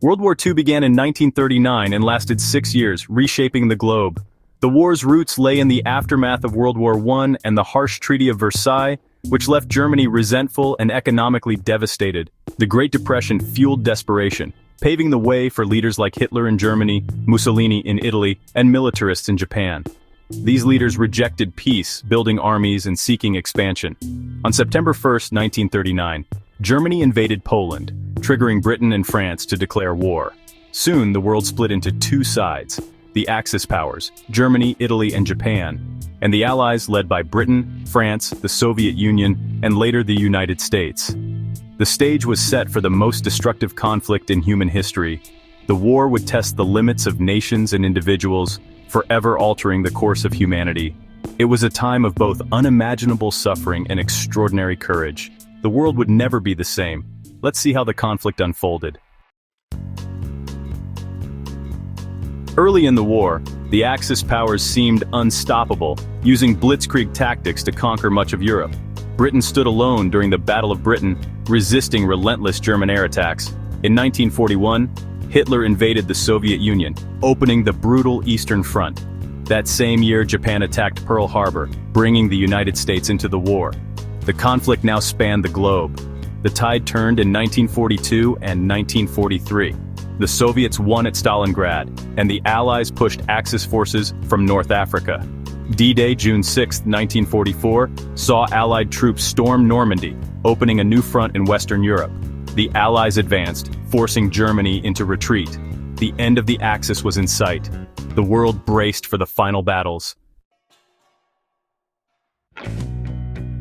World War II began in 1939 and lasted 6 years, reshaping the globe. The war's roots lay in the aftermath of World War I and the harsh Treaty of Versailles, which left Germany resentful and economically devastated. The Great Depression fueled desperation, paving the way for leaders like Hitler in Germany, Mussolini in Italy, and militarists in Japan. These leaders rejected peace, building armies and seeking expansion. On September 1, 1939, Germany invaded Poland, triggering Britain and France to declare war. Soon, the world split into two sides: the Axis powers, Germany, Italy, and Japan, and the Allies led by Britain, France, the Soviet Union, and later the United States. The stage was set for the most destructive conflict in human history. The war would test the limits of nations and individuals, forever altering the course of humanity. It was a time of both unimaginable suffering and extraordinary courage. The world would never be the same. Let's see how the conflict unfolded. Early in the war, the Axis powers seemed unstoppable, using blitzkrieg tactics to conquer much of Europe. Britain stood alone during the Battle of Britain, resisting relentless German air attacks. In 1941, Hitler invaded the Soviet Union, opening the brutal Eastern Front. That same year, Japan attacked Pearl Harbor, bringing the United States into the war. The conflict now spanned the globe. The tide turned in 1942 and 1943. The Soviets won at Stalingrad, and the Allies pushed Axis forces from North Africa. D-Day, June 6, 1944, saw Allied troops storm Normandy, opening a new front in Western Europe. The Allies advanced, forcing Germany into retreat. The end of the Axis was in sight. The world braced for the final battles.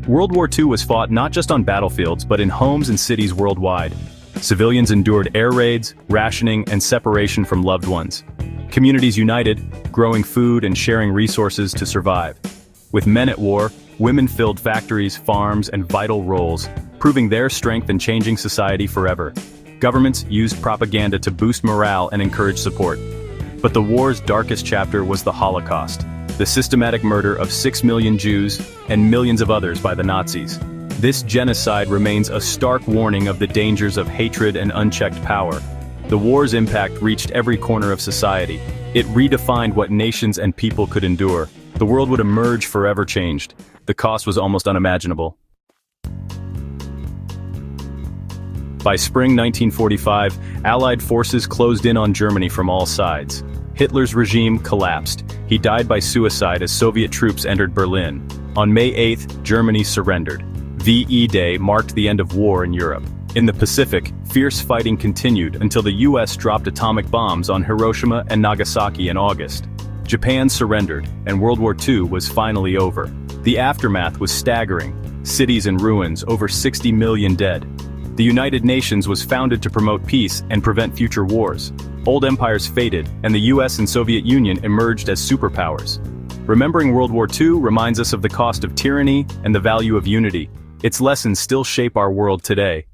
World War II was fought not just on battlefields, but in homes and cities worldwide. Civilians endured air raids, rationing, and separation from loved ones. Communities united, growing food and sharing resources to survive. With men at war, women filled factories, farms, and vital roles, proving their strength and changing society forever. Governments used propaganda to boost morale and encourage support. But the war's darkest chapter was the Holocaust, the systematic murder of 6 million Jews and millions of others by the Nazis. This genocide remains a stark warning of the dangers of hatred and unchecked power. The war's impact reached every corner of society. It redefined what nations and people could endure. The world would emerge forever changed. The cost was almost unimaginable. By spring 1945, Allied forces closed in on Germany from all sides. Hitler's regime collapsed. He died by suicide as Soviet troops entered Berlin. On May 8, Germany surrendered. VE Day marked the end of war in Europe. In the Pacific, fierce fighting continued until the US dropped atomic bombs on Hiroshima and Nagasaki in August. Japan surrendered, and World War II was finally over. The aftermath was staggering. Cities in ruins, over 60 million dead. The United Nations was founded to promote peace and prevent future wars. Old empires faded, and the US and Soviet Union emerged as superpowers. Remembering World War II reminds us of the cost of tyranny and the value of unity. Its lessons still shape our world today.